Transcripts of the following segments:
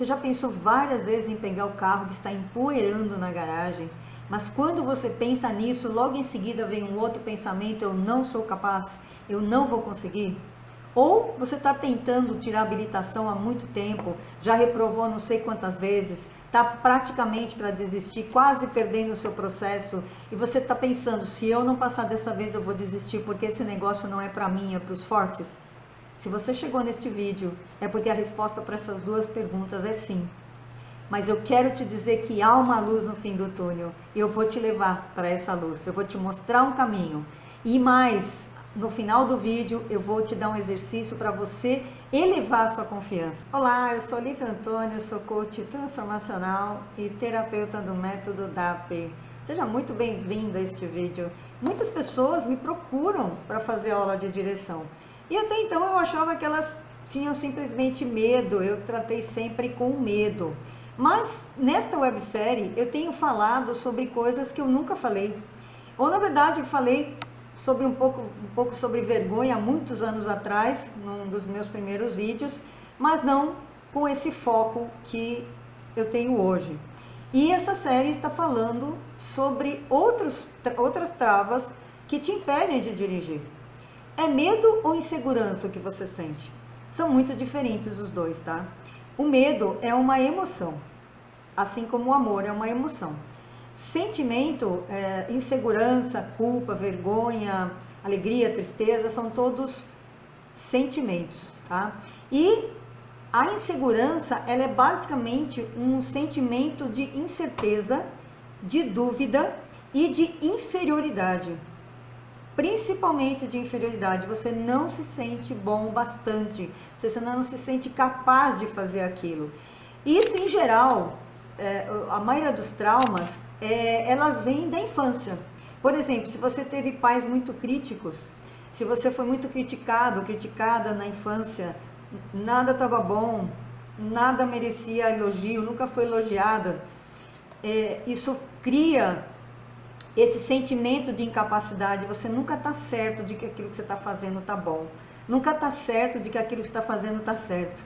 Você já pensou várias vezes em pegar o carro que está empoeirando na garagem, mas quando você pensa nisso, logo em seguida vem um outro pensamento: eu não sou capaz, eu não vou conseguir? Ou você está tentando tirar a habilitação há muito tempo, já reprovou não sei quantas vezes, está praticamente para desistir, quase perdendo o seu processo, e você está pensando: se eu não passar dessa vez eu vou desistir, porque esse negócio não é para mim, é para os fortes? Se você chegou neste vídeo, é porque a resposta para essas duas perguntas é sim. Mas eu quero te dizer que há uma luz no fim do túnel, e eu vou te levar para essa luz, eu vou te mostrar um caminho. E mais, no final do vídeo eu vou te dar um exercício para você elevar a sua confiança. Olá, eu sou Lívia Antônio, sou coach transformacional e terapeuta do método DAP. Seja muito bem-vindo a este vídeo. Muitas pessoas me procuram para fazer aula de direção. E até então eu achava que elas tinham simplesmente medo, eu tratei sempre com medo. Mas nesta websérie eu tenho falado sobre coisas que eu nunca falei. Ou na verdade eu falei sobre um pouco sobre vergonha há muitos anos atrás, num dos meus primeiros vídeos, mas não com esse foco que eu tenho hoje. E essa série está falando sobre outras travas que te impedem de dirigir. É medo ou insegurança o que você sente? São muito diferentes os dois, tá? O medo é uma emoção, assim como o amor é uma emoção. Sentimento, insegurança, culpa, vergonha, alegria, tristeza, são todos sentimentos, tá? E a insegurança, ela é basicamente um sentimento de incerteza, de dúvida e de inferioridade. Principalmente de inferioridade, você não se sente bom o bastante, você não se sente capaz de fazer aquilo. Isso em geral, a maioria dos traumas, elas vêm da infância. Por exemplo, se você teve pais muito críticos, se você foi muito criticado, criticada na infância, nada estava bom, nada merecia elogio, nunca foi elogiada, isso cria esse sentimento de incapacidade. Você nunca está certo de que aquilo que você está fazendo está bom, nunca está certo de que aquilo que você está fazendo está certo.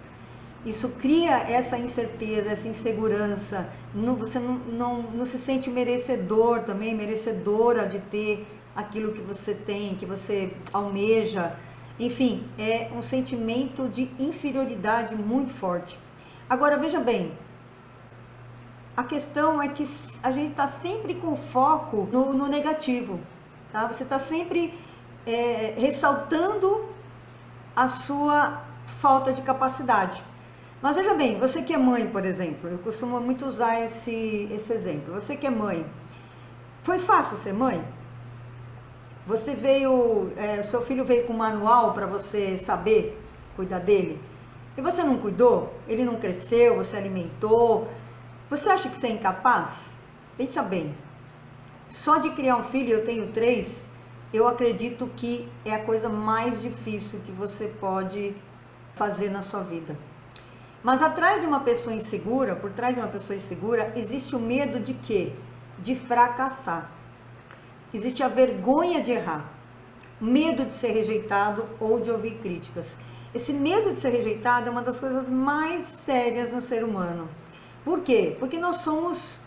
Isso cria essa incerteza, essa insegurança, você não se sente merecedor também, merecedora de ter aquilo que você tem, que você almeja. Enfim, é um sentimento de inferioridade muito forte. Agora, veja bem, a questão é que a gente está sempre com foco no negativo, tá? Você está sempre ressaltando a sua falta de capacidade. Mas veja bem, você que é mãe, por exemplo, eu costumo muito usar esse exemplo. Você que é mãe, foi fácil ser mãe? Você seu filho veio com um manual para você saber cuidar dele? E você não cuidou? Ele não cresceu, você alimentou? Você acha que você é incapaz? Pensa bem. Só de criar um filho, eu tenho 3, eu acredito que é a coisa mais difícil que você pode fazer na sua vida. Mas atrás de uma pessoa insegura, por trás de uma pessoa insegura, existe o medo de quê? De fracassar. Existe a vergonha de errar, medo de ser rejeitado ou de ouvir críticas. Esse medo de ser rejeitado é uma das coisas mais sérias no ser humano. Por quê? Porque nós somos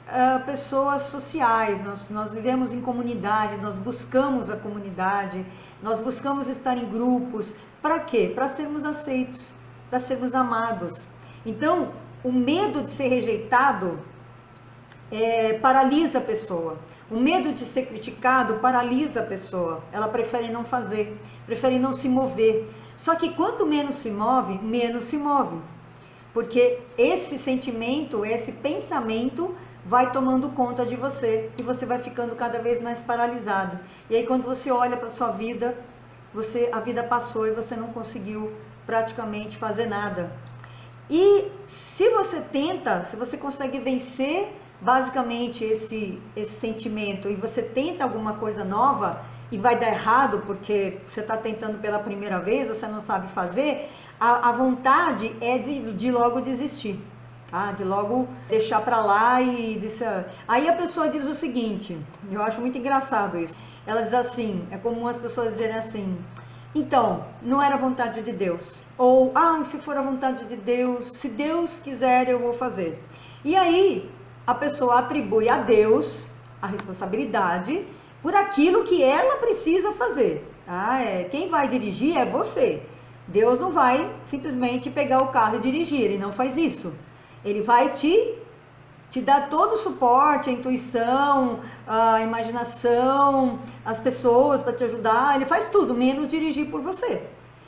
pessoas sociais, nós vivemos em comunidade, nós buscamos a comunidade, nós buscamos estar em grupos. Para quê? Para sermos aceitos, para sermos amados. Então, o medo de ser rejeitado paralisa a pessoa. O medo de ser criticado paralisa a pessoa. Ela prefere não fazer, prefere não se mover. Só que quanto menos se move, menos se move. Porque esse sentimento, esse pensamento vai tomando conta de você e você vai ficando cada vez mais paralisado. E aí quando você olha para a sua vida, a vida passou e você não conseguiu praticamente fazer nada. E se você consegue vencer basicamente esse sentimento e você tenta alguma coisa nova e vai dar errado porque você está tentando pela primeira vez, você não sabe fazer, a vontade é de logo desistir, tá? De logo deixar para lá e aí a pessoa diz o seguinte, eu acho muito engraçado isso, ela diz assim, é comum as pessoas dizerem assim: Então, não era vontade de Deus. Ou, se for a vontade de Deus, se Deus quiser, eu vou fazer. E aí, a pessoa atribui a Deus a responsabilidade por aquilo que ela precisa fazer. Quem vai dirigir é você. Deus não vai simplesmente pegar o carro e dirigir, ele não faz isso. Ele vai te dar todo o suporte, a intuição, a imaginação, as pessoas para te ajudar, ele faz tudo, menos dirigir por você.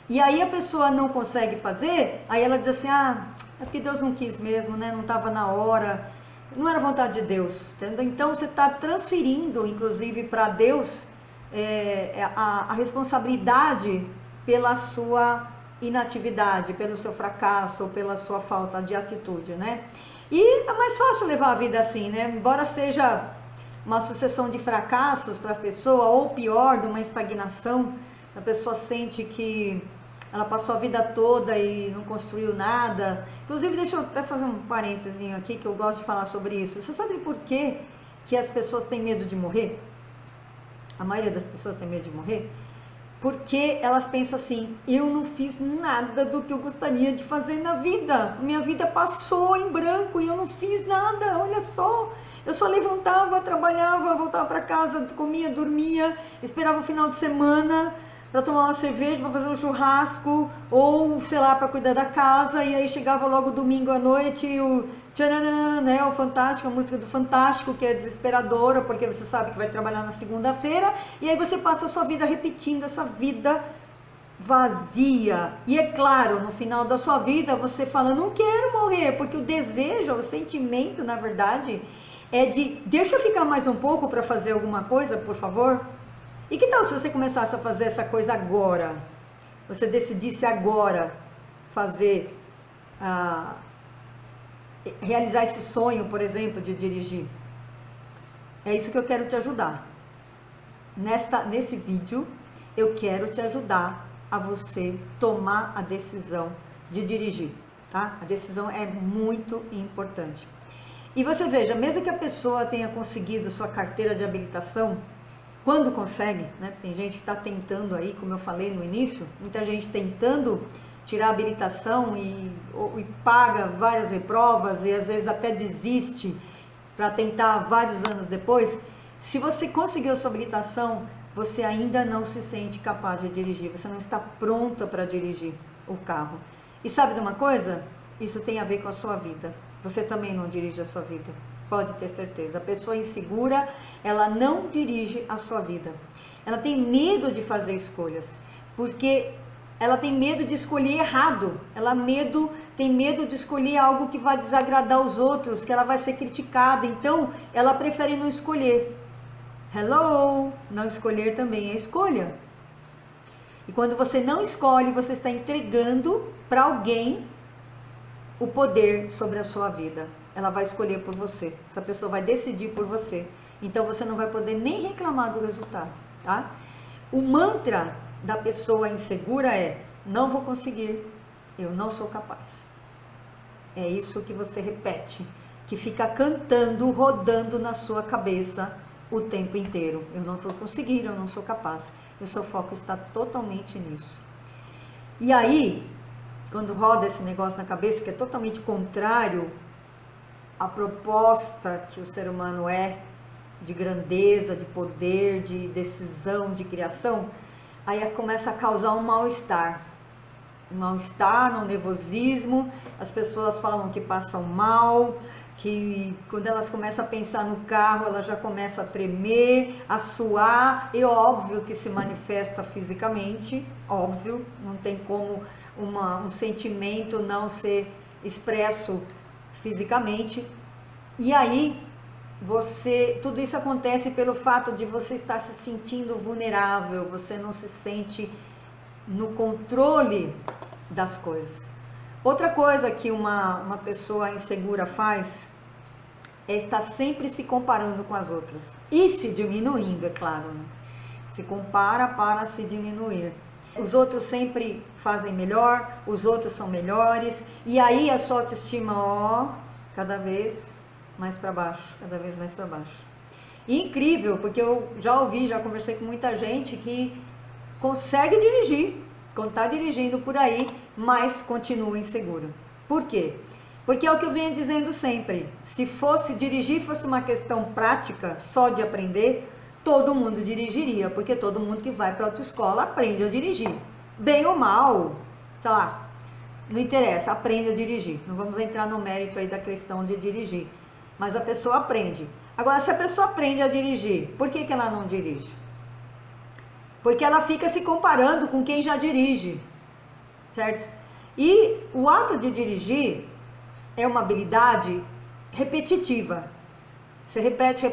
E aí a pessoa não consegue fazer, aí ela diz assim, é porque Deus não quis mesmo, né? Não estava na hora, não era vontade de Deus, entendeu? Então você está transferindo, inclusive, para Deus a responsabilidade pela sua inatividade, pelo seu fracasso, pela sua falta de atitude, né? E é mais fácil levar a vida assim, né? Embora seja uma sucessão de fracassos para a pessoa, ou pior, de uma estagnação, a pessoa sente que ela passou a vida toda e não construiu nada. Inclusive, deixa eu até fazer um parênteses aqui, que eu gosto de falar sobre isso. Você sabe por que as pessoas têm medo de morrer? A maioria das pessoas tem medo de morrer? Porque elas pensam assim, eu não fiz nada do que eu gostaria de fazer na vida. Minha vida passou em branco e eu não fiz nada, olha só. Eu só levantava, trabalhava, voltava para casa, comia, dormia, esperava o final de semana para tomar uma cerveja, para fazer um churrasco, ou, sei lá, para cuidar da casa, e aí chegava logo domingo à noite, o tchananã, né, o Fantástico, a música do Fantástico, que é desesperadora, porque você sabe que vai trabalhar na segunda-feira, e aí você passa a sua vida repetindo essa vida vazia. E é claro, no final da sua vida, você fala, não quero morrer, porque o desejo, o sentimento, na verdade, é de, deixa eu ficar mais um pouco para fazer alguma coisa, por favor. E que tal se você começasse a fazer essa coisa agora? Você decidisse agora fazer, realizar esse sonho, por exemplo, de dirigir. É isso que eu quero te ajudar. Nesse vídeo, eu quero te ajudar a você tomar a decisão de dirigir, tá? A decisão é muito importante. E você veja, mesmo que a pessoa tenha conseguido sua carteira de habilitação, quando consegue, né? Tem gente que está tentando aí, como eu falei no início, muita gente tentando tirar a habilitação e paga várias reprovas e às vezes até desiste para tentar vários anos depois. Se você conseguiu sua habilitação, você ainda não se sente capaz de dirigir, você não está pronta para dirigir o carro. E sabe de uma coisa? Isso tem a ver com a sua vida. Você também não dirige a sua vida. Pode ter certeza. A pessoa insegura, ela não dirige a sua vida. Ela tem medo de fazer escolhas, porque ela tem medo de escolher errado. Ela tem medo de escolher algo que vai desagradar os outros, que ela vai ser criticada. Então, ela prefere não escolher. Hello! Não escolher também é escolha. E quando você não escolhe, você está entregando para alguém o poder sobre a sua vida. Ela vai escolher por você, essa pessoa vai decidir por você, então você não vai poder nem reclamar do resultado, tá? O mantra da pessoa insegura é, não vou conseguir, eu não sou capaz. É isso que você repete, que fica cantando, rodando na sua cabeça o tempo inteiro. Eu não vou conseguir, eu não sou capaz. O seu foco está totalmente nisso. E aí, quando roda esse negócio na cabeça, que é totalmente contrário a proposta que o ser humano é, de grandeza, de poder, de decisão, de criação, aí começa a causar um mal-estar, um nervosismo, as pessoas falam que passam mal, que quando elas começam a pensar no carro, elas já começam a tremer, a suar, e óbvio que se manifesta fisicamente, óbvio, não tem como um sentimento não ser expresso fisicamente. E aí tudo isso acontece pelo fato de você estar se sentindo vulnerável, você não se sente no controle das coisas. Outra coisa que uma pessoa insegura faz é estar sempre se comparando com as outras e se diminuindo, é claro, né? Se compara para se diminuir. Os outros sempre fazem melhor, os outros são melhores, e aí a sua autoestima, cada vez mais para baixo, cada vez mais para baixo. E incrível, porque eu já conversei com muita gente que consegue dirigir, quando está dirigindo por aí, mas continua inseguro. Por quê? Porque é o que eu venho dizendo sempre, se fosse dirigir, fosse uma questão prática, só de aprender, todo mundo dirigiria, porque todo mundo que vai para a autoescola aprende a dirigir. Bem ou mal, sei lá, não interessa, aprende a dirigir. Não vamos entrar no mérito aí da questão de dirigir, mas a pessoa aprende. Agora, se a pessoa aprende a dirigir, por que ela não dirige? Porque ela fica se comparando com quem já dirige, certo? E o ato de dirigir é uma habilidade repetitiva. Você repete,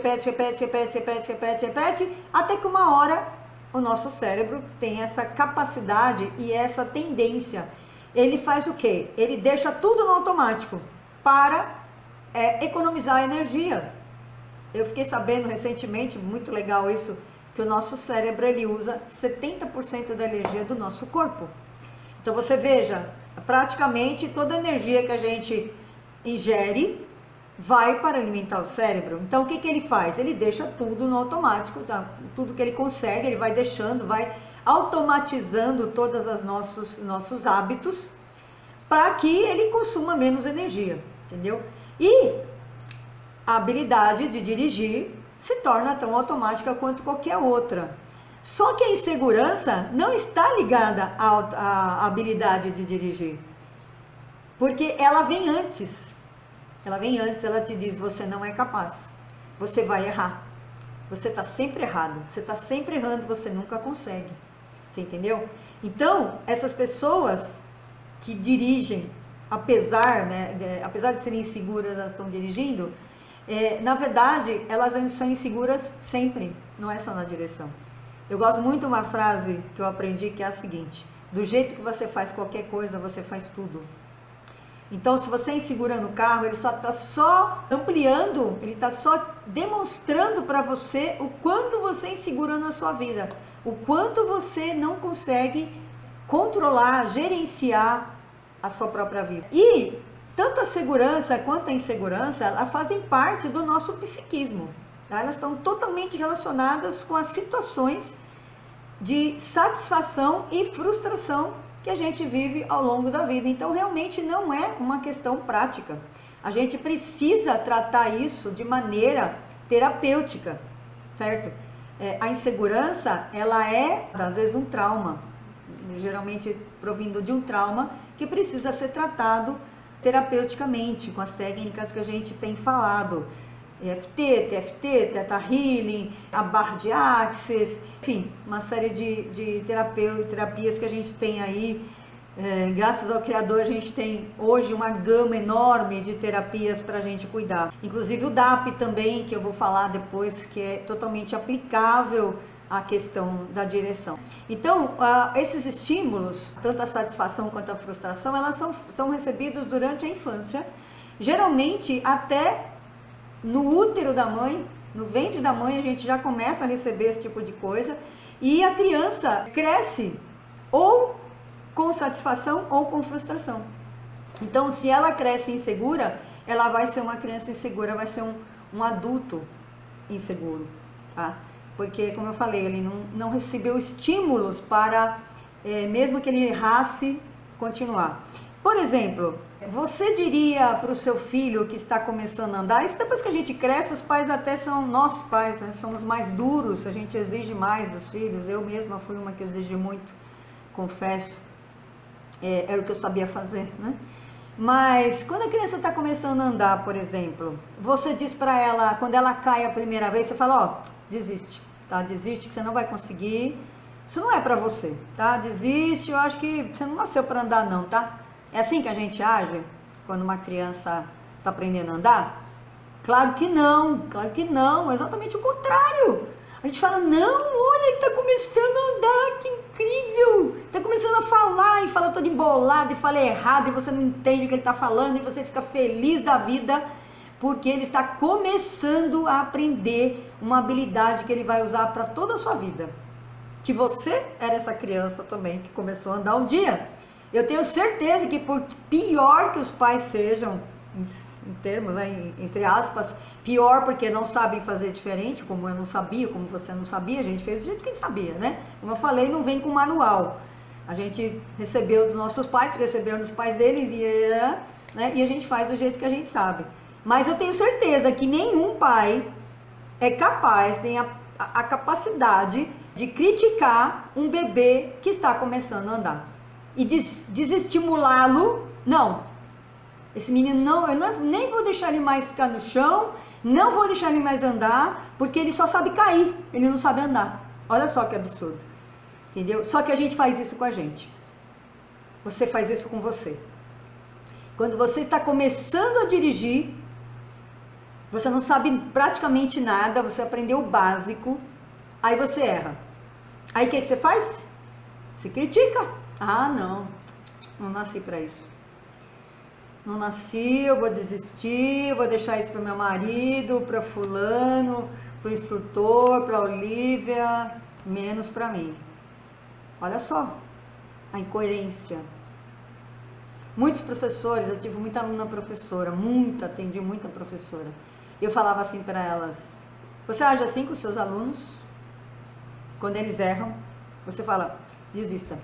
até que uma hora o nosso cérebro tem essa capacidade e essa tendência. Ele faz o quê? Ele deixa tudo no automático para economizar energia. Eu fiquei sabendo recentemente, muito legal isso, que o nosso cérebro ele usa 70% da energia do nosso corpo. Então você veja, praticamente toda a energia que a gente ingere vai para alimentar o cérebro. Então o que ele faz? Ele deixa tudo no automático, tá? Tudo que ele consegue, ele vai deixando, vai automatizando todos os nossos hábitos para que ele consuma menos energia, entendeu? E a habilidade de dirigir se torna tão automática quanto qualquer outra. Só que a insegurança não está ligada à habilidade de dirigir, porque ela vem antes. Ela te diz, você não é capaz, você vai errar, você está sempre errado, você está sempre errando, você nunca consegue. Você entendeu? Então, essas pessoas que dirigem, apesar de serem inseguras, elas estão dirigindo, na verdade, elas são inseguras sempre, não é só na direção. Eu gosto muito de uma frase que eu aprendi, que é a seguinte: do jeito que você faz qualquer coisa, você faz tudo. Então, se você é insegura no carro, ele só está ampliando, ele está só demonstrando para você o quanto você é insegura na sua vida, o quanto você não consegue controlar, gerenciar a sua própria vida. E tanto a segurança quanto a insegurança, elas fazem parte do nosso psiquismo, tá? Elas estão totalmente relacionadas com as situações de satisfação e frustração que a gente vive ao longo da vida. Então, realmente não é uma questão prática. A gente precisa tratar isso de maneira terapêutica, certo? A insegurança, ela é, às vezes, um trauma, geralmente provindo de um trauma que precisa ser tratado terapeuticamente, com as técnicas que a gente tem falado. EFT, TFT, Theta Healing, a Barra de Axis, enfim, uma série de terapias que a gente tem aí. Graças ao Criador, a gente tem hoje uma gama enorme de terapias para a gente cuidar. Inclusive o DAP também, que eu vou falar depois, que é totalmente aplicável à questão da direção. Então, esses estímulos, tanto a satisfação quanto a frustração, elas são recebidos durante a infância, geralmente até no útero da mãe, no ventre da mãe, a gente já começa a receber esse tipo de coisa, e a criança cresce ou com satisfação ou com frustração. Então, se ela cresce insegura, ela vai ser uma criança insegura, vai ser um adulto inseguro, tá? Porque, como eu falei, ele não recebeu estímulos para, mesmo que ele errasse, continuar. Por exemplo, você diria para o seu filho que está começando a andar, isso depois que a gente cresce, os pais até são, nós pais, né, somos mais duros, a gente exige mais dos filhos. Eu mesma fui uma que exigi muito, confesso, era o que eu sabia fazer, né? Mas quando a criança está começando a andar, por exemplo, você diz para ela, quando ela cai a primeira vez, você fala, desiste, tá? Desiste que você não vai conseguir, isso não é para você, tá? Desiste, eu acho que você não nasceu para andar não, tá? É assim que a gente age quando uma criança está aprendendo a andar? Claro que não, exatamente o contrário. A gente fala, não, olha, ele está começando a andar, que incrível, está começando a falar, e fala todo embolado, e fala errado, e você não entende o que ele está falando, e você fica feliz da vida, porque ele está começando a aprender uma habilidade que ele vai usar para toda a sua vida. Que você era essa criança também, que começou a andar um dia. Eu tenho certeza que, por pior que os pais sejam, em termos, né, entre aspas, pior porque não sabem fazer diferente, como eu não sabia, como você não sabia, a gente fez do jeito que sabia, né? Como eu falei, não vem com manual. A gente recebeu dos nossos pais, receberam dos pais deles, né? E a gente faz do jeito que a gente sabe. Mas eu tenho certeza que nenhum pai é capaz, tem a capacidade de criticar um bebê que está começando a andar. E desestimulá-lo, não. Esse menino não, nem vou deixar ele mais ficar no chão, não vou deixar ele mais andar, porque ele só sabe cair, ele não sabe andar. Olha só que absurdo, entendeu? Só que a gente faz isso com a gente. Você faz isso com você. Quando você está começando a dirigir, você não sabe praticamente nada, você aprendeu o básico, aí você erra. Aí o que você faz? Se critica. Ah, não nasci para isso. Não nasci, eu vou desistir, vou deixar isso para o meu marido, para fulano, para o instrutor, para a Olivia, menos para mim. Olha só a incoerência. Muitos professores, eu tive muita aluna professora, atendi muita professora. Eu falava assim para elas: você age assim com os seus alunos? Quando eles erram, você fala, desista.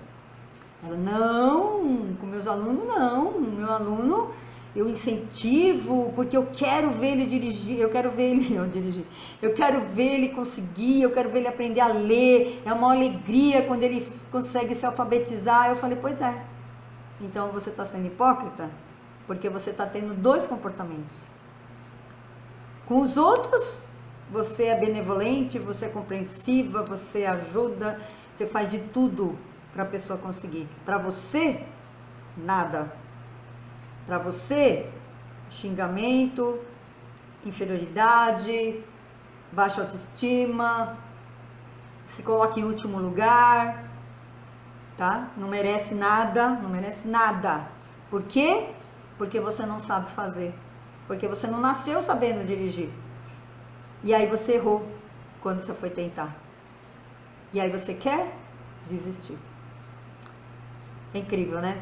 Ela, não, com meus alunos não, meu aluno eu incentivo, porque eu quero ver ele dirigir, eu quero ver ele conseguir, eu quero ver ele aprender a ler, é uma alegria quando ele consegue se alfabetizar. Eu falei, pois é, então você está sendo hipócrita, porque você está tendo dois comportamentos. Com os outros, você é benevolente, você é compreensiva, você ajuda, você faz de tudo para a pessoa conseguir. Para você, nada. Para você, xingamento, inferioridade, baixa autoestima, se coloca em último lugar, tá? Não merece nada, não merece nada. Por quê? Porque você não sabe fazer. Porque você não nasceu sabendo dirigir. E aí você errou quando você foi tentar. E aí você quer desistir. É incrível, né?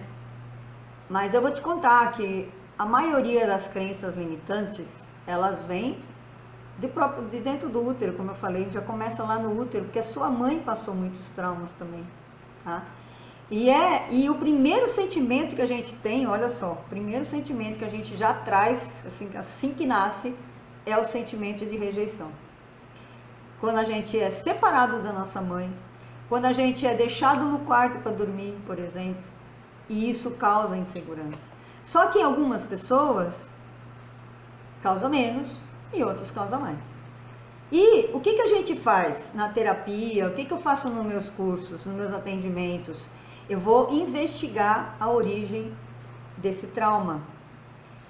Mas eu vou te contar que a maioria das crenças limitantes, elas vêm de dentro do útero, como eu falei, já começa lá no útero, porque a sua mãe passou muitos traumas também, tá? E o primeiro sentimento que a gente tem, olha só, o primeiro sentimento que a gente já traz, assim que nasce, é o sentimento de rejeição. Quando a gente é separado da nossa mãe, quando a gente é deixado no quarto para dormir, por exemplo, e isso causa insegurança. Só que em algumas pessoas causa menos e outros causa mais. E o que a gente faz na terapia, o que eu faço nos meus cursos, nos meus atendimentos? Eu vou investigar a origem desse trauma.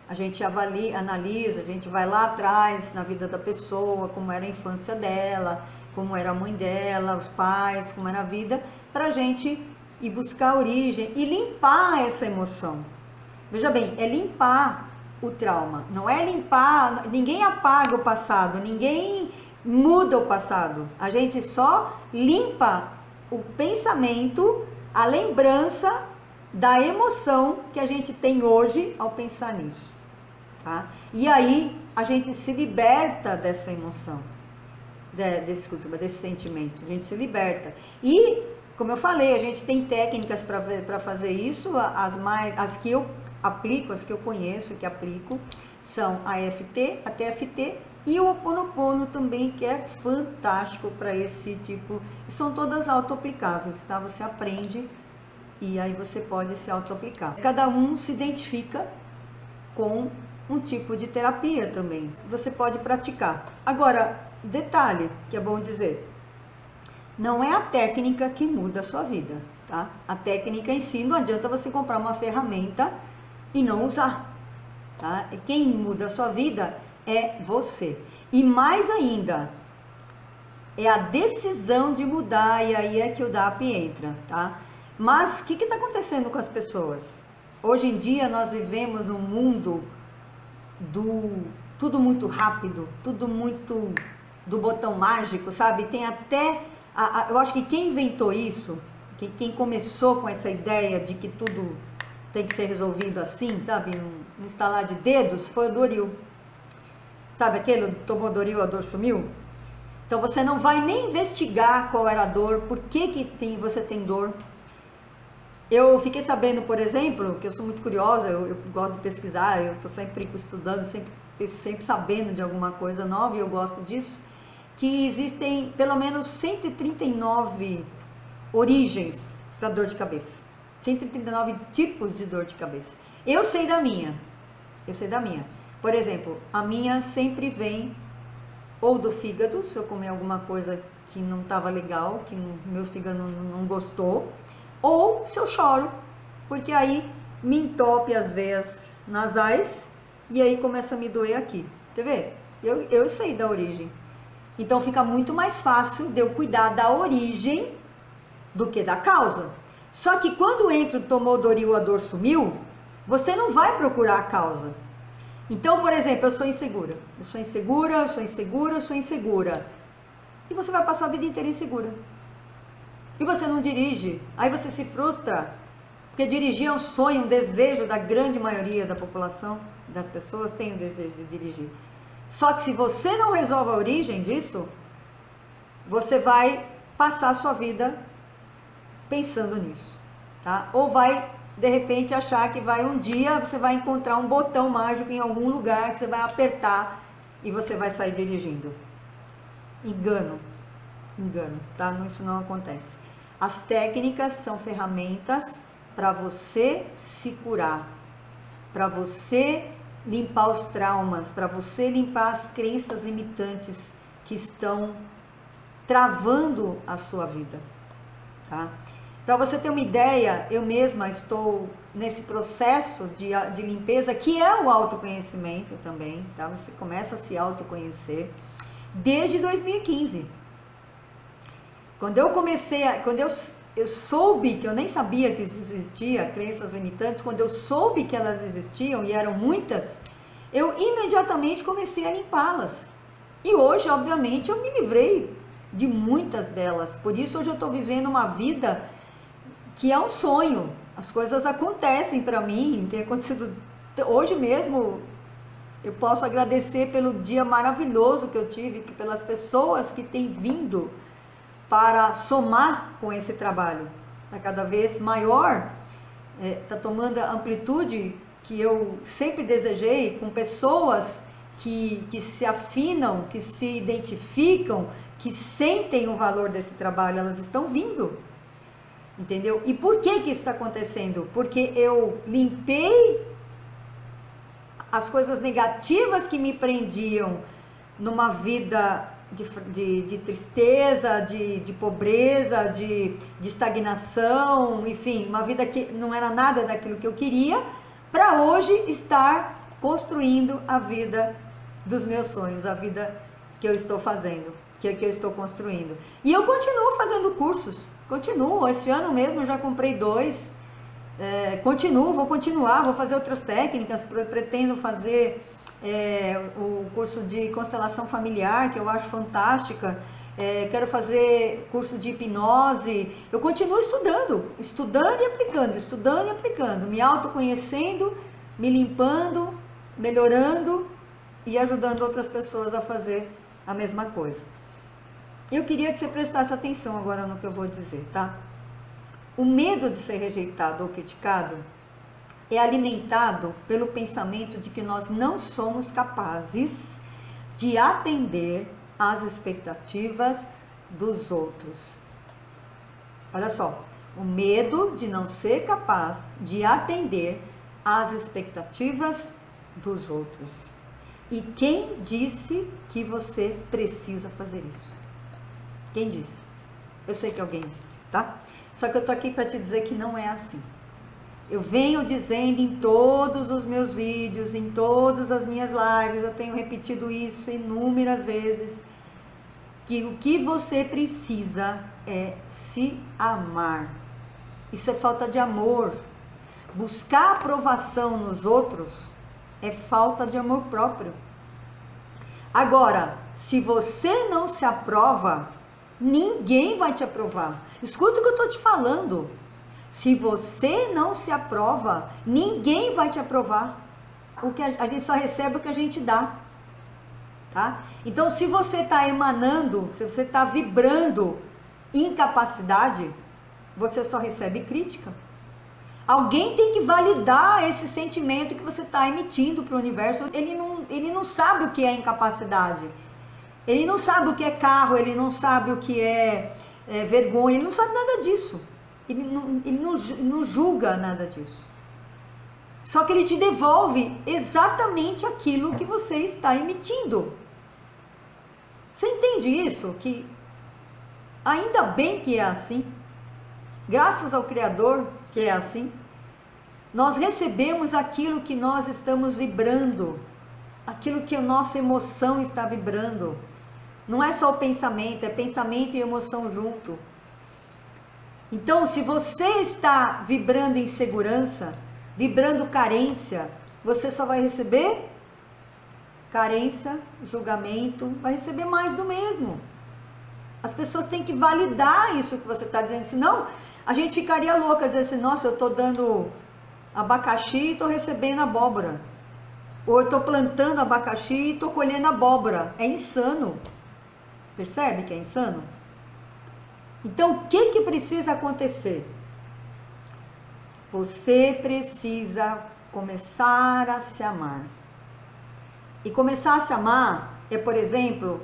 A gente avalia, analisa, a gente vai lá atrás na vida da pessoa, como era a infância dela, como era a mãe dela, os pais, como era a vida, para a gente ir buscar a origem e limpar essa emoção. Veja bem, é limpar o trauma, não é limpar, ninguém apaga o passado, ninguém muda o passado, a gente só limpa o pensamento, a lembrança da emoção que a gente tem hoje ao pensar nisso, tá? E aí a gente se liberta dessa emoção, desse sentimento, a gente se liberta. E, como eu falei, a gente tem técnicas para fazer isso, as que eu aplico, as que eu conheço, que aplico, são a EFT, a TFT e o Ho'oponopono também, que é fantástico para esse tipo, são todas auto-aplicáveis, tá? Você aprende e aí você pode se auto-aplicar. Cada um se identifica com um tipo de terapia também, você pode praticar. Agora, detalhe que é bom dizer, não é a técnica que muda a sua vida, tá? A técnica em si, não adianta você comprar uma ferramenta e não usar, tá? Quem muda a sua vida é você. E mais ainda, é a decisão de mudar, e aí é que o DAP entra, tá? Mas o que está acontecendo com as pessoas? Hoje em dia nós vivemos num mundo tudo muito rápido, tudo muito do botão mágico, sabe? Tem até, eu acho que quem inventou isso, quem começou com essa ideia de que tudo tem que ser resolvido assim, sabe? No estalar de dedos, foi o Doril. Sabe aquele, tomou Doril, a dor sumiu? Então você não vai nem investigar qual era a dor, por que você tem dor. Eu fiquei sabendo, por exemplo, que eu sou muito curiosa, eu gosto de pesquisar, eu estou sempre estudando, sempre sabendo de alguma coisa nova, e eu gosto disso, que existem pelo menos 139 origens para dor de cabeça. 139 tipos de dor de cabeça. Eu sei da minha. Por exemplo, a minha sempre vem ou do fígado, se eu comer alguma coisa que não estava legal, que meu fígado não gostou, ou se eu choro, porque aí me entope as veias nasais e aí começa a me doer aqui. Quer ver? Eu sei da origem. Então fica muito mais fácil de eu cuidar da origem do que da causa. Só que quando entra o tomodoril, a dor sumiu, você não vai procurar a causa. Então, por exemplo, eu sou insegura. E você vai passar a vida inteira insegura. E você não dirige. Aí você se frustra. Porque dirigir é um sonho, um desejo da grande maioria da população, das pessoas tem o desejo de dirigir. Só que se você não resolve a origem disso, você vai passar a sua vida pensando nisso, tá? Ou vai, de repente, achar que um dia você vai encontrar um botão mágico em algum lugar que você vai apertar e você vai sair dirigindo. Engano, tá? Isso não acontece. As técnicas são ferramentas para você se curar, para você limpar os traumas, para você limpar as crenças limitantes que estão travando a sua vida, tá? Para você ter uma ideia, eu mesma estou nesse processo de limpeza, que é o autoconhecimento também, tá? Você começa a se autoconhecer desde 2015. Quando eu soube, que eu nem sabia que existia crenças limitantes, quando eu soube que elas existiam e eram muitas, eu imediatamente comecei a limpá-las. E hoje, obviamente, eu me livrei de muitas delas. Por isso, hoje eu estou vivendo uma vida que é um sonho. As coisas acontecem para mim, tem acontecido hoje mesmo. Eu posso agradecer pelo dia maravilhoso que eu tive, pelas pessoas que têm vindo para somar com esse trabalho. Está cada vez maior, está tomando a amplitude que eu sempre desejei, com pessoas que se afinam, que se identificam, que sentem o valor desse trabalho, elas estão vindo. Entendeu? E por que isso está acontecendo? Porque eu limpei as coisas negativas que me prendiam numa vida de tristeza, de pobreza, de estagnação, enfim, uma vida que não era nada daquilo que eu queria, para hoje estar construindo a vida dos meus sonhos, a vida que eu estou fazendo, que eu estou construindo. E eu continuo fazendo cursos, esse ano mesmo eu já comprei 2, vou continuar, vou fazer outras técnicas, pretendo fazer o curso de constelação familiar, que eu acho fantástica, quero fazer curso de hipnose, eu continuo estudando e aplicando, me autoconhecendo, me limpando, melhorando e ajudando outras pessoas a fazer a mesma coisa. Eu queria que você prestasse atenção agora no que eu vou dizer, tá? O medo de ser rejeitado ou criticado é alimentado pelo pensamento de que nós não somos capazes de atender às expectativas dos outros. Olha só, o medo de não ser capaz de atender às expectativas dos outros. E quem disse que você precisa fazer isso? Quem disse? Eu sei que alguém disse, tá? Só que eu tô aqui para te dizer que não é assim. Eu venho dizendo em todos os meus vídeos, em todas as minhas lives, eu tenho repetido isso inúmeras vezes, que o que você precisa é se amar. Isso é falta de amor. Buscar aprovação nos outros é falta de amor próprio. Agora, se você não se aprova, ninguém vai te aprovar. Escuta o que eu estou te falando. Se você não se aprova, ninguém vai te aprovar. A gente só recebe o que a gente dá. Tá? Então, se você está emanando, se você está vibrando incapacidade, você só recebe crítica. Alguém tem que validar esse sentimento que você está emitindo para o universo. Ele não sabe o que é incapacidade. Ele não sabe o que é carro, ele não sabe o que é vergonha, ele não sabe nada disso. Ele não julga nada disso. Só que ele te devolve exatamente aquilo que você está emitindo. Você entende isso? Que ainda bem que é assim. Graças ao Criador que é assim. Nós recebemos aquilo que nós estamos vibrando. Aquilo que a nossa emoção está vibrando. Não é só o pensamento, é pensamento e emoção junto. Então, se você está vibrando insegurança, vibrando carência, você só vai receber carência, julgamento, vai receber mais do mesmo. As pessoas têm que validar isso que você está dizendo, senão a gente ficaria louca, dizer assim, nossa, eu estou dando abacaxi e estou recebendo abóbora. Ou eu estou plantando abacaxi e estou colhendo abóbora. É insano. Percebe que é insano? Então, o que precisa acontecer? Você precisa começar a se amar. E começar a se amar é, por exemplo,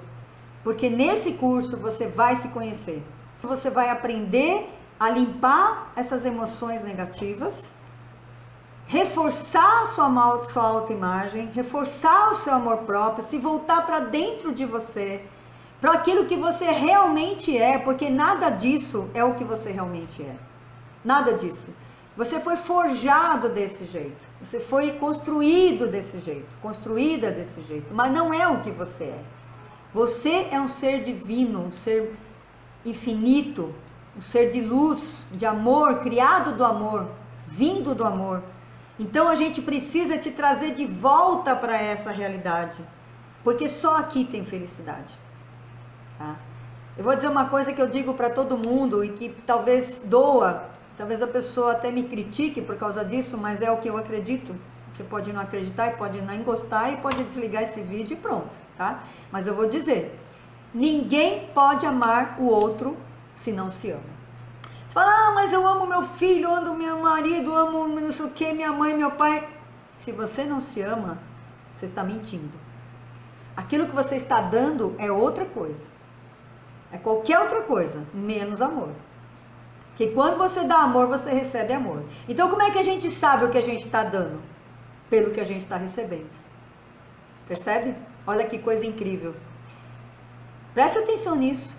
porque nesse curso você vai se conhecer. Você vai aprender a limpar essas emoções negativas, reforçar a sua autoimagem, reforçar o seu amor próprio, se voltar para dentro de você, para aquilo que você realmente é, porque nada disso é o que você realmente é. Nada disso. Você foi forjado desse jeito, você foi construído desse jeito, construída desse jeito, mas não é o que você é. Você é um ser divino, um ser infinito, um ser de luz, de amor, criado do amor, vindo do amor. Então a gente precisa te trazer de volta para essa realidade, porque só aqui tem felicidade. Tá? Eu vou dizer uma coisa que eu digo para todo mundo e que talvez doa, talvez a pessoa até me critique por causa disso, mas é o que eu acredito. Você pode não acreditar, pode não gostar e pode desligar esse vídeo e pronto, tá? Mas eu vou dizer, ninguém pode amar o outro se não se ama. Você fala, mas eu amo meu filho, amo meu marido, amo não sei o que, minha mãe, meu pai. Se você não se ama, você está mentindo. Aquilo que você está dando é outra coisa. É qualquer outra coisa, menos amor. Porque quando você dá amor, você recebe amor. Então como é que a gente sabe o que a gente está dando? Pelo que a gente está recebendo. Percebe? Olha que coisa incrível. Presta atenção nisso.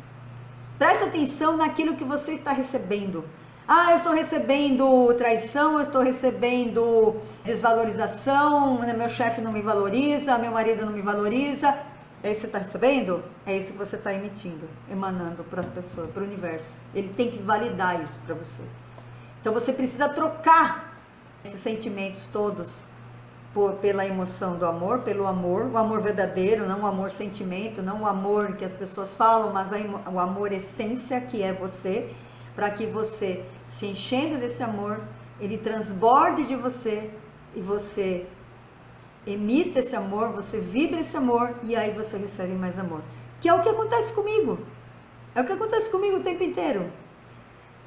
Presta atenção naquilo que você está recebendo. Ah, eu estou recebendo traição, eu estou recebendo desvalorização, meu chefe não me valoriza, meu marido não me valoriza. É isso que você está recebendo? É isso que você está emitindo, emanando para as pessoas, para o universo. Ele tem que validar isso para você. Então você precisa trocar esses sentimentos todos pela emoção do amor, pelo amor, o amor verdadeiro, não o amor sentimento, não o amor que as pessoas falam, mas o amor essência que é você, para que você, se enchendo desse amor, ele transborde de você e você emita esse amor, você vibra esse amor e aí você recebe mais amor. Que é o que acontece comigo. É o que acontece comigo o tempo inteiro.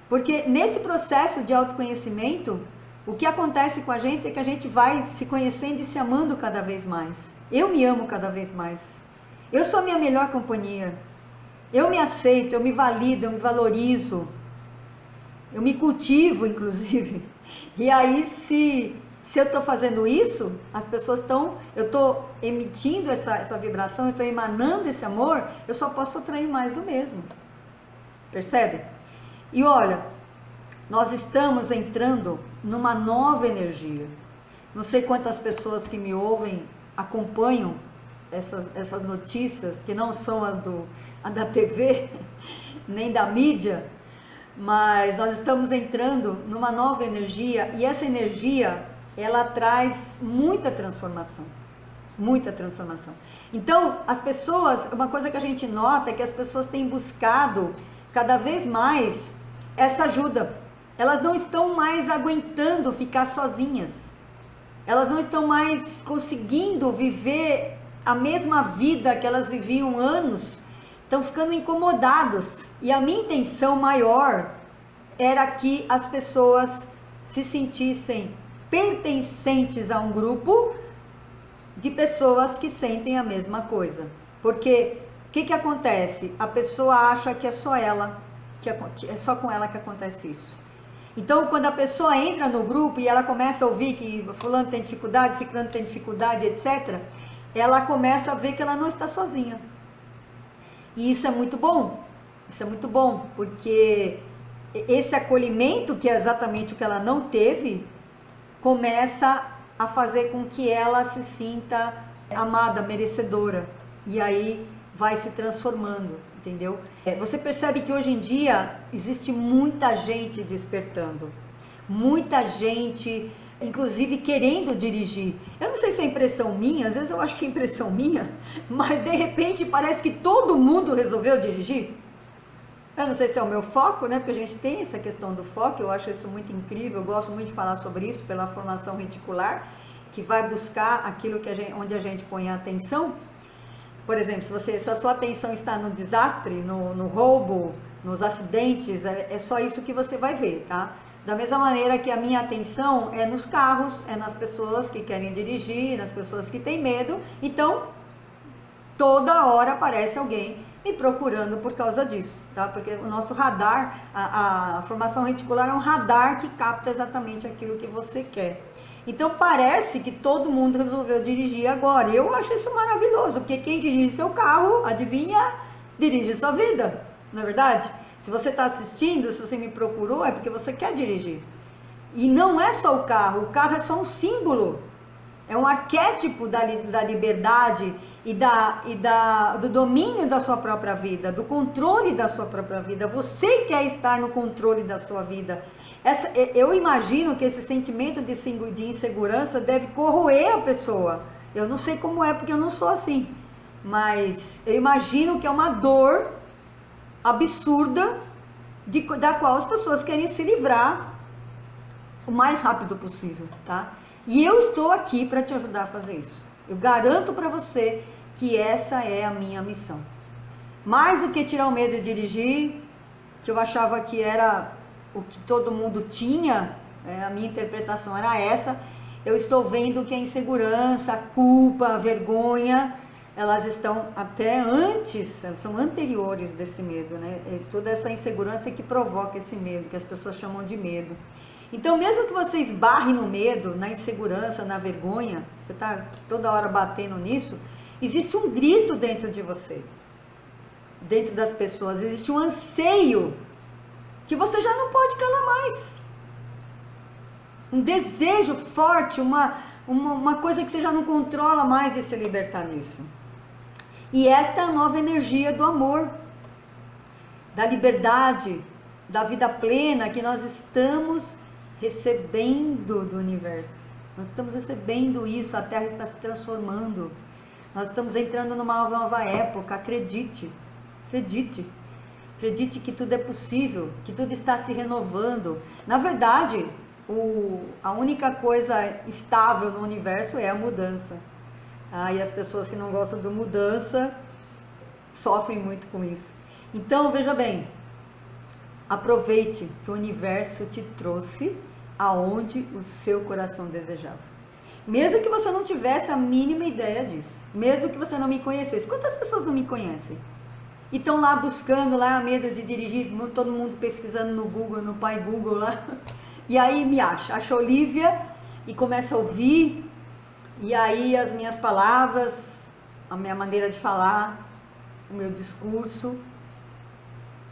Porque nesse processo de autoconhecimento, o que acontece com a gente é que a gente vai se conhecendo e se amando cada vez mais. Eu me amo cada vez mais. Eu sou a minha melhor companhia. Eu me aceito, eu me valido, eu me valorizo. Eu me cultivo, inclusive. E aí, se eu estou fazendo isso, as pessoas estão... Eu estou emitindo essa vibração, eu estou emanando esse amor, eu só posso atrair mais do mesmo. Percebe? E olha, nós estamos entrando numa nova energia. Não sei quantas pessoas que me ouvem acompanham essas notícias, que não são a da TV, nem da mídia, mas nós estamos entrando numa nova energia, e essa energia, ela traz muita transformação. Muita transformação. Então, as pessoas, uma coisa que a gente nota é que as pessoas têm buscado cada vez mais essa ajuda. Elas não estão mais aguentando ficar sozinhas. Elas não estão mais conseguindo viver a mesma vida que elas viviam anos. Estão ficando incomodadas. E a minha intenção maior era que as pessoas se sentissem pertencentes a um grupo de pessoas que sentem a mesma coisa. Porque o que acontece? A pessoa acha que é só ela, que é só com ela que acontece isso. Então, quando a pessoa entra no grupo e ela começa a ouvir que fulano tem dificuldade, ciclano tem dificuldade, etc., ela começa a ver que ela não está sozinha. E isso é muito bom. Isso é muito bom, porque esse acolhimento, que é exatamente o que ela não teve, começa a fazer com que ela se sinta amada, merecedora. E aí vai se transformando, entendeu? Você percebe que hoje em dia existe muita gente despertando, muita gente, inclusive, querendo dirigir. Eu não sei se é impressão minha, às vezes eu acho que é impressão minha, mas de repente parece que todo mundo resolveu dirigir. Eu não sei se é o meu foco, né? Porque a gente tem essa questão do foco, eu acho isso muito incrível, eu gosto muito de falar sobre isso, pela formação reticular, que vai buscar aquilo que onde a gente põe a atenção. Por exemplo, se a sua atenção está no desastre, no roubo, nos acidentes, é só isso que você vai ver, tá? Da mesma maneira que a minha atenção é nos carros, é nas pessoas que querem dirigir, nas pessoas que têm medo. Então, toda hora aparece alguém me procurando por causa disso, tá? Porque o nosso radar, a formação reticular é um radar que capta exatamente aquilo que você quer. Então parece que todo mundo resolveu dirigir agora. Eu acho isso maravilhoso, porque quem dirige seu carro, adivinha, dirige sua vida, não é verdade? Se você está assistindo, se você me procurou, é porque você quer dirigir. E não é só o carro é só um símbolo. É um arquétipo da liberdade e do domínio da sua própria vida, do controle da sua própria vida. Você quer estar no controle da sua vida. Eu imagino que esse sentimento de insegurança deve corroer a pessoa. Eu não sei como é, porque eu não sou assim. Mas eu imagino que é uma dor absurda da qual as pessoas querem se livrar o mais rápido possível, tá? E eu estou aqui para te ajudar a fazer isso. Eu garanto para você que essa é a minha missão. Mais do que tirar o medo de dirigir, que eu achava que era o que todo mundo tinha, a minha interpretação era essa, eu estou vendo que a insegurança, a culpa, a vergonha, elas estão até antes, elas são anteriores desse medo, né? É toda essa insegurança que provoca esse medo, que as pessoas chamam de medo. Então, mesmo que você esbarre no medo, na insegurança, na vergonha, você está toda hora batendo nisso, existe um grito dentro de você, dentro das pessoas, existe um anseio que você já não pode calar mais. Um desejo forte, uma coisa que você já não controla mais de se libertar nisso. E esta é a nova energia do amor, da liberdade, da vida plena que nós estamos recebendo do universo. Nós estamos recebendo isso, a Terra está se transformando. Nós estamos entrando numa nova época, acredite. Acredite que tudo é possível, que tudo está se renovando. Na verdade, a única coisa estável no universo é a mudança. E as pessoas que não gostam de mudança sofrem muito com isso. Então, veja bem, aproveite que o universo te trouxe aonde o seu coração desejava. Mesmo que você não tivesse a mínima ideia disso, mesmo que você não me conhecesse. Quantas pessoas não me conhecem? E estão lá buscando, lá, medo de dirigir, todo mundo pesquisando no Google, no pai Google lá. E aí me acha Olivia e começa a ouvir. E aí as minhas palavras, a minha maneira de falar, o meu discurso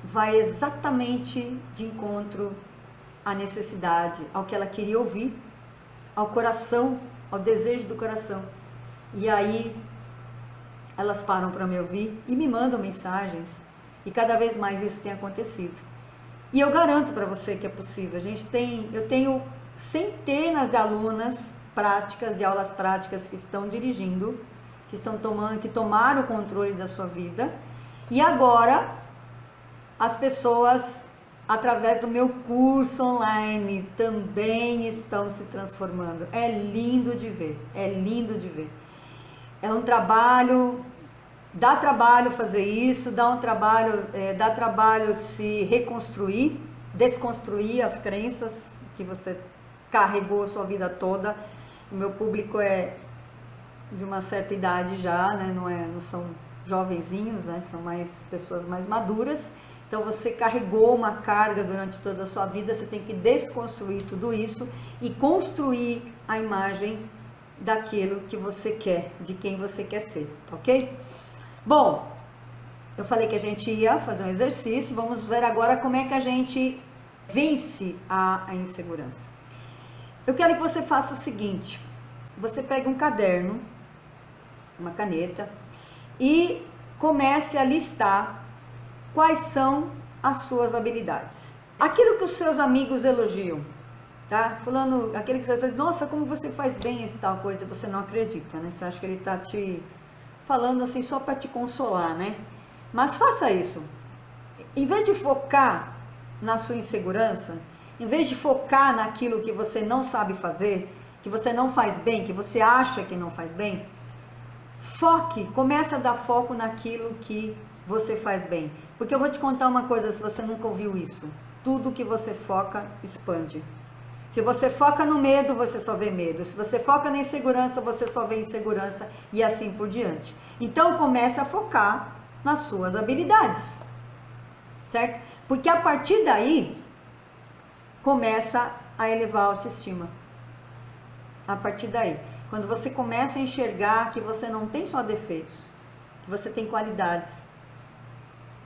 vai exatamente de encontro à necessidade, ao que ela queria ouvir, ao coração, ao desejo do coração. E aí elas param para me ouvir e me mandam mensagens, e cada vez mais isso tem acontecido. E eu garanto para você que é possível. Eu tenho centenas de alunas práticas, de aulas práticas que estão dirigindo, que tomaram o controle da sua vida, e agora as pessoas, através do meu curso online, também estão se transformando. É lindo de ver, é lindo de ver. É um trabalho, dá trabalho fazer isso, dá trabalho se reconstruir, desconstruir as crenças que você carregou a sua vida toda. O meu público é de uma certa idade já, né? Não são jovenzinhos, né? São mais pessoas mais maduras. Então você carregou uma carga durante toda a sua vida, você tem que desconstruir tudo isso e construir a imagem daquilo que você quer, de quem você quer ser, ok? Bom, eu falei que a gente ia fazer um exercício, vamos ver agora como é que a gente vence a insegurança. Eu quero que você faça o seguinte, você pega um caderno, uma caneta e comece a listar quais são as suas habilidades. Aquilo que os seus amigos elogiam, tá? Fulano, aquele que você faz, nossa, como você faz bem esse tal coisa, você não acredita, né? Você acha que ele tá te falando assim só para te consolar, né? Mas faça isso. Em vez de focar na sua insegurança, em vez de focar naquilo que você não sabe fazer, que você não faz bem, que você acha que não faz bem, comece a dar foco naquilo que você faz bem. Porque eu vou te contar uma coisa, se você nunca ouviu isso. Tudo que você foca, expande. Se você foca no medo, você só vê medo. Se você foca na insegurança, você só vê insegurança e assim por diante. Então comece a focar nas suas habilidades. Certo? Porque a partir daí, começa a elevar a autoestima. A partir daí. Quando você começa a enxergar que você não tem só defeitos, que você tem qualidades,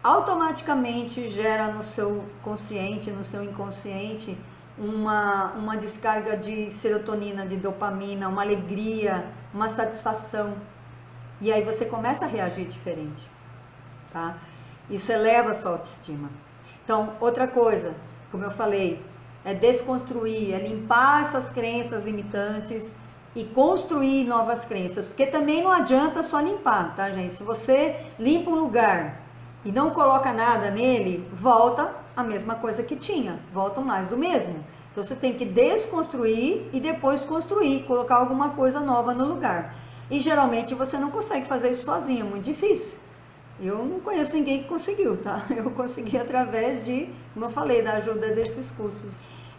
automaticamente gera no seu consciente, no seu inconsciente, uma descarga de serotonina, de dopamina, uma alegria, uma satisfação. E aí você começa a reagir diferente, tá? Isso eleva a sua autoestima. Então, outra coisa, como eu falei, é desconstruir, é limpar essas crenças limitantes e construir novas crenças. Porque também não adianta só limpar, tá, gente? Se você limpa um lugar e não coloca nada nele, volta a mesma coisa que tinha, volta mais do mesmo. Então você tem que desconstruir e depois construir, colocar alguma coisa nova no lugar. E geralmente você não consegue fazer isso sozinho, é muito difícil. Eu não conheço ninguém que conseguiu, tá? Eu consegui através de, como eu falei, da ajuda desses cursos.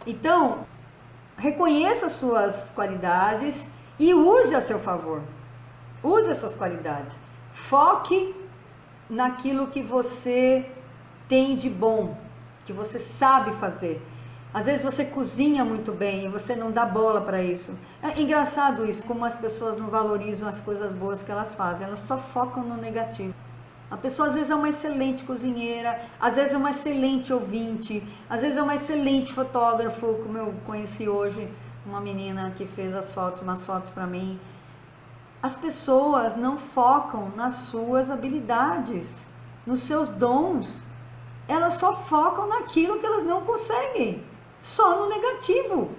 Então, reconheça suas qualidades e use a seu favor. Use essas qualidades. Foque naquilo que você tem de bom, que você sabe fazer. Às vezes você cozinha muito bem e você não dá bola para isso. É engraçado isso, como as pessoas não valorizam as coisas boas que elas fazem, elas só focam no negativo. A pessoa às vezes é uma excelente cozinheira, às vezes é uma excelente ouvinte, às vezes é uma excelente fotógrafo, como eu conheci hoje, uma menina que fez umas fotos para mim. As pessoas não focam nas suas habilidades, nos seus dons. Elas só focam naquilo que elas não conseguem, só no negativo.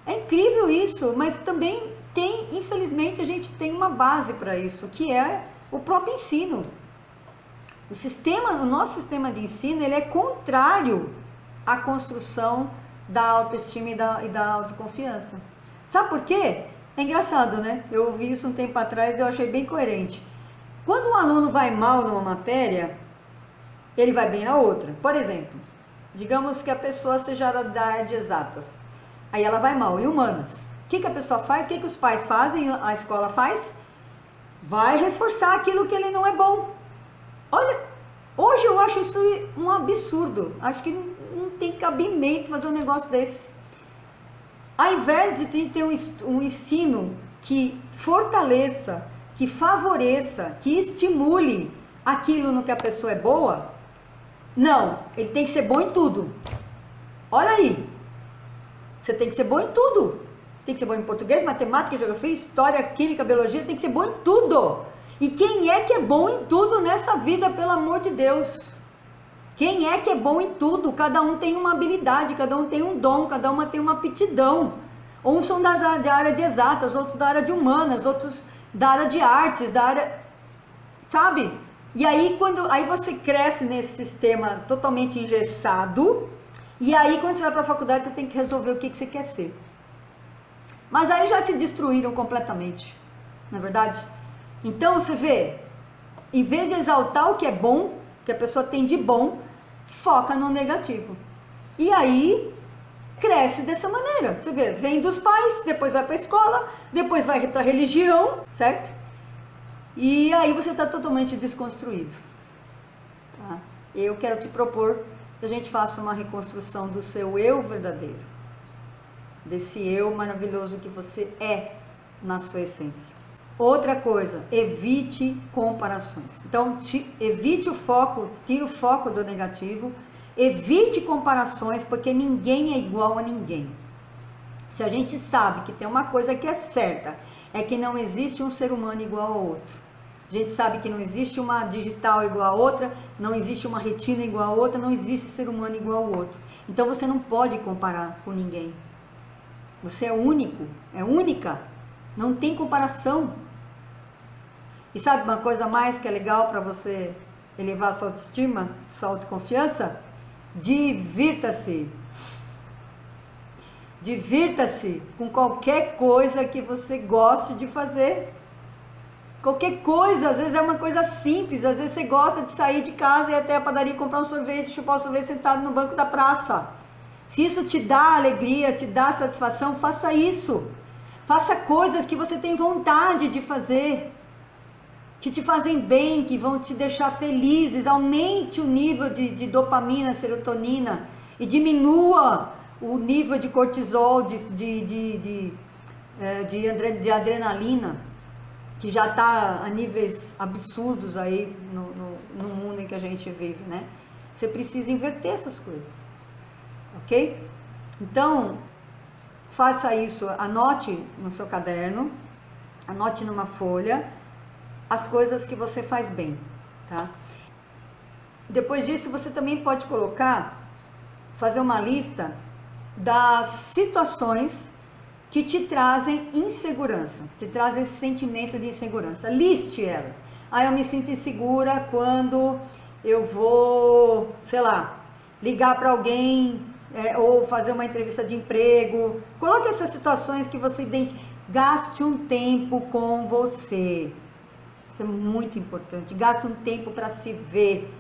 É incrível isso, mas também infelizmente a gente tem uma base para isso, que é o próprio ensino. O nosso sistema de ensino, ele é contrário à construção da autoestima e da autoconfiança. Sabe por quê? É engraçado, né? Eu ouvi isso um tempo atrás e eu achei bem coerente. Quando um aluno vai mal numa matéria, ele vai bem na outra. Por exemplo, digamos que a pessoa seja da área de exatas. Aí ela vai mal em humanas. O que a pessoa faz? O que os pais fazem? A escola faz? Vai reforçar aquilo que ele não é bom. Olha, hoje eu acho isso um absurdo. Acho que não tem cabimento fazer um negócio desse. Ao invés de ter um ensino que fortaleça, que favoreça, que estimule aquilo no que a pessoa é boa, não, ele tem que ser bom em tudo. Olha aí, você tem que ser bom em tudo. Tem que ser bom em português, matemática, geografia, história, química, biologia, tem que ser bom em tudo. E quem é que é bom em tudo nessa vida, pelo amor de Deus? Quem é que é bom em tudo? Cada um tem uma habilidade, cada um tem um dom, cada uma tem uma aptidão. Uns são da área de exatas, outros da área de humanas, outros da área de artes, da área... Sabe? E aí, aí você cresce nesse sistema totalmente engessado, e aí quando você vai para a faculdade, você tem que resolver o que você quer ser. Mas aí já te destruíram completamente, não é verdade? Então você vê, em vez de exaltar o que é bom, que a pessoa tem de bom, foca no negativo. E aí cresce dessa maneira. Você vê, vem dos pais, depois vai para a escola, depois vai para a religião, certo? E aí você está totalmente desconstruído. Tá? Eu quero te propor que a gente faça uma reconstrução do seu eu verdadeiro, desse eu maravilhoso que você é na sua essência. Outra coisa, evite comparações. Então, evite o foco, tira o foco do negativo, evite comparações, porque ninguém é igual a ninguém. Se a gente sabe que tem uma coisa que é certa, é que não existe um ser humano igual ao outro. A gente sabe que não existe uma digital igual a outra, não existe uma retina igual a outra, não existe ser humano igual ao outro. Então você não pode comparar com ninguém. Você é único, é única, não tem comparação. E sabe uma coisa mais que é legal para você elevar sua autoestima, sua autoconfiança? Divirta-se. Divirta-se com qualquer coisa que você goste de fazer. Qualquer coisa, às vezes é uma coisa simples, às vezes você gosta de sair de casa e ir até a padaria comprar um sorvete, chupar o sorvete sentado no banco da praça. Se isso te dá alegria, te dá satisfação, faça isso. Faça coisas que você tem vontade de fazer, que te fazem bem, que vão te deixar felizes. Aumente o nível de dopamina, serotonina e diminua o nível de cortisol, de adrenalina, que já está a níveis absurdos aí no mundo em que a gente vive, né? Você precisa inverter essas coisas, ok? Então, faça isso, anote no seu caderno, anote numa folha as coisas que você faz bem, tá? Depois disso, você também pode fazer uma lista das situações que te trazem insegurança, te trazem esse sentimento de insegurança. Liste elas. Eu me sinto insegura quando eu vou, sei lá, ligar para alguém ou fazer uma entrevista de emprego. Coloque essas situações que você identifica. Gaste um tempo com você. Isso é muito importante. Gaste um tempo para se ver,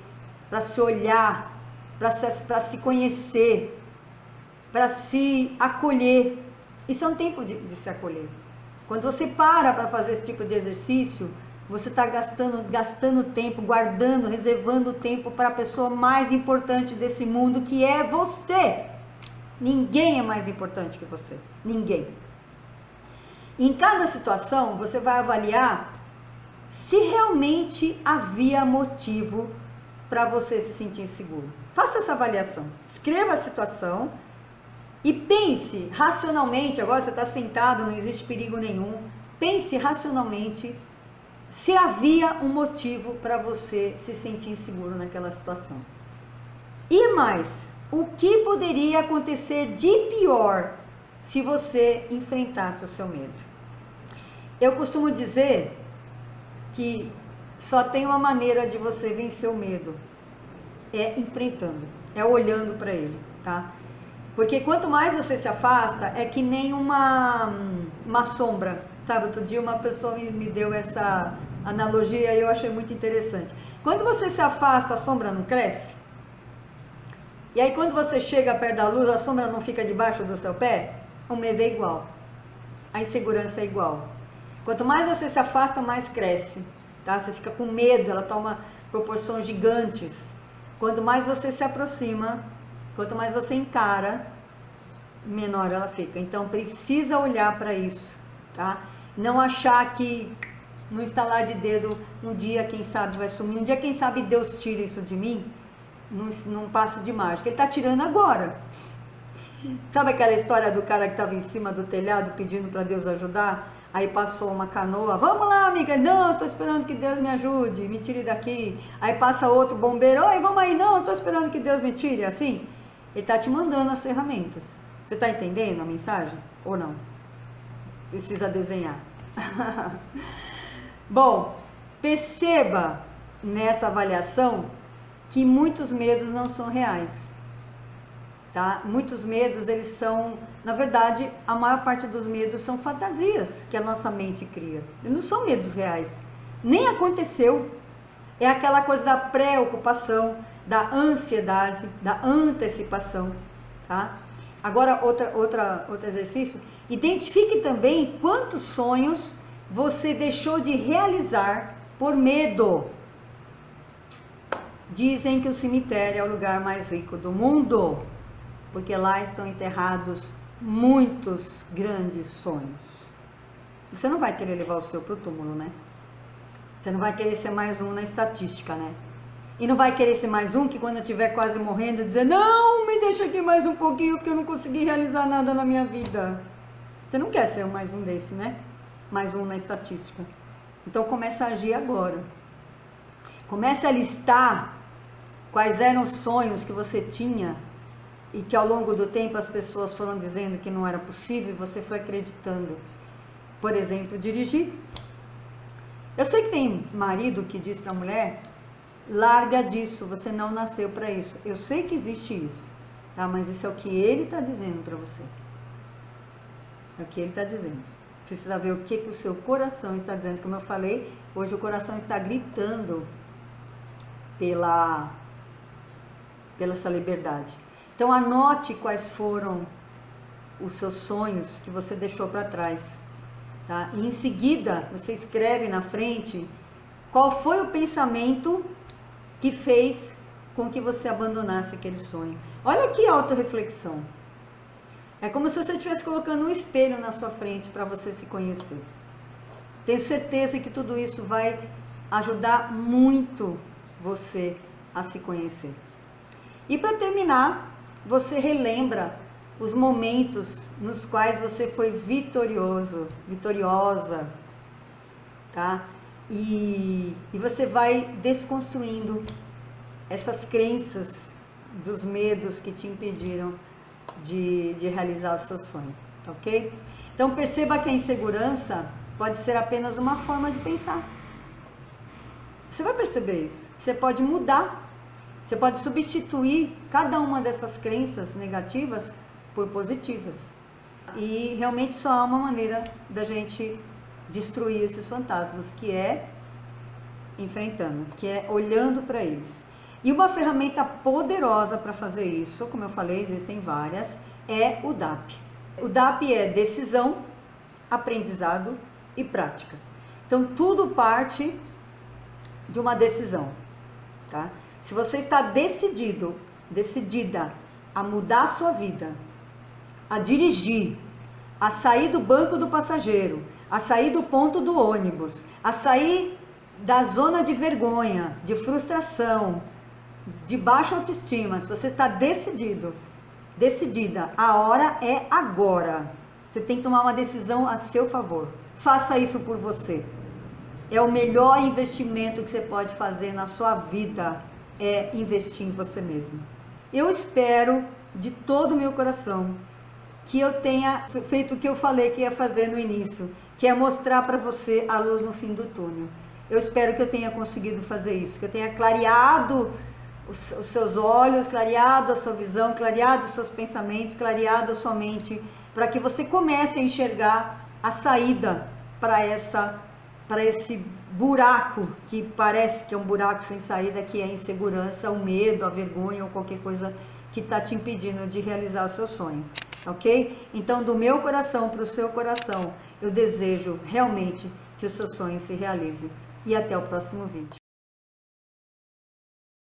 para se olhar, para se conhecer, para se acolher. Isso é um tempo de se acolher. Quando você para fazer esse tipo de exercício, você está gastando tempo, guardando, reservando tempo para a pessoa mais importante desse mundo, que é você. Ninguém é mais importante que você. Ninguém. Em cada situação, você vai avaliar se realmente havia motivo para você se sentir inseguro. Faça essa avaliação. Escreva a situação e pense racionalmente. Agora você está sentado, não existe perigo nenhum. Pense racionalmente se havia um motivo para você se sentir inseguro naquela situação. E mais, o que poderia acontecer de pior se você enfrentasse o seu medo? Eu costumo dizer que só tem uma maneira de você vencer o medo, é enfrentando, é olhando para ele, tá? Porque quanto mais você se afasta, é que nem uma sombra, sabe? Outro dia uma pessoa me deu essa analogia e eu achei muito interessante. Quando você se afasta, a sombra não cresce? E aí quando você chega perto da luz, a sombra não fica debaixo do seu pé? O medo é igual, a insegurança é igual. Quanto mais você se afasta, mais cresce, tá? Você fica com medo, ela toma proporções gigantes. Quanto mais você se aproxima, quanto mais você encara, menor ela fica. Então precisa olhar para isso, tá? Não achar que no estalar de dedo, um dia quem sabe vai sumir, um dia quem sabe Deus tira isso de mim, não passa de mágica. Ele tá tirando agora. Sabe aquela história do cara que estava em cima do telhado pedindo para Deus ajudar? Aí passou uma canoa, vamos lá amiga, não, tô esperando que Deus me ajude, me tire daqui. Aí passa outro bombeiro, oi, vamos aí, não, tô esperando que Deus me tire, assim. Ele tá te mandando as ferramentas. Você tá entendendo a mensagem? Ou não? Precisa desenhar. Bom, perceba nessa avaliação que muitos medos não são reais. Tá? Muitos medos, eles são, na verdade, a maior parte dos medos são fantasias que a nossa mente cria. Eles não são medos reais. Nem aconteceu. É aquela coisa da preocupação, da ansiedade, da antecipação, tá? Agora, outro exercício, identifique também quantos sonhos você deixou de realizar por medo. Dizem que o cemitério é o lugar mais rico do mundo, porque lá estão enterrados muitos grandes sonhos. Você não vai querer levar o seu para o túmulo, né? Você não vai querer ser mais um na estatística, né? E não vai querer ser mais um que quando eu estiver quase morrendo, dizer, não, me deixa aqui mais um pouquinho, porque eu não consegui realizar nada na minha vida. Você não quer ser mais um desse, né? Mais um na estatística. Então começa a agir agora. Comece a listar quais eram os sonhos que você tinha e que ao longo do tempo as pessoas foram dizendo que não era possível e você foi acreditando. Por exemplo, dirigir. Eu sei que tem marido que diz para a mulher, larga disso, você não nasceu para isso. Eu sei que existe isso, tá? Mas isso é o que ele está dizendo para você. É o que ele está dizendo. Precisa ver o que o seu coração está dizendo. Como eu falei, hoje o coração está gritando pela essa liberdade. Então anote quais foram os seus sonhos que você deixou para trás, tá? E em seguida você escreve na frente qual foi o pensamento que fez com que você abandonasse aquele sonho. Olha que autorreflexão. É como se você estivesse colocando um espelho na sua frente para você se conhecer. Tenho certeza que tudo isso vai ajudar muito você a se conhecer. E para terminar, você relembra os momentos nos quais você foi vitorioso, vitoriosa, tá? E você vai desconstruindo essas crenças dos medos que te impediram de realizar o seu sonho, ok? Então perceba que a insegurança pode ser apenas uma forma de pensar. Você vai perceber isso. Você pode mudar, você pode substituir cada uma dessas crenças negativas por positivas. E realmente só há uma maneira da gente destruir esses fantasmas, que é enfrentando, que é olhando para eles. E uma ferramenta poderosa para fazer isso, como eu falei, existem várias, é o DAP. O DAP é decisão, aprendizado e prática. Então tudo parte de uma decisão, tá? Se você está decidida a mudar a sua vida, a dirigir, a sair do banco do passageiro, a sair do ponto do ônibus, a sair da zona de vergonha, de frustração, de baixa autoestima, se você está decidida, a hora é agora. Você tem que tomar uma decisão a seu favor. Faça isso por você. É o melhor investimento que você pode fazer na sua vida, é investir em você mesmo. Eu espero de todo o meu coração que eu tenha feito o que eu falei que ia fazer no início, que é mostrar para você a luz no fim do túnel. Eu espero que eu tenha conseguido fazer isso, que eu tenha clareado os seus olhos, clareado a sua visão, clareado os seus pensamentos, clareado a sua mente, para que você comece a enxergar a saída para esse buraco que parece que é um buraco sem saída, que é a insegurança, o medo, a vergonha ou qualquer coisa que está te impedindo de realizar o seu sonho, ok? Então, do meu coração para o seu coração, eu desejo realmente que o seu sonho se realize. E até o próximo vídeo.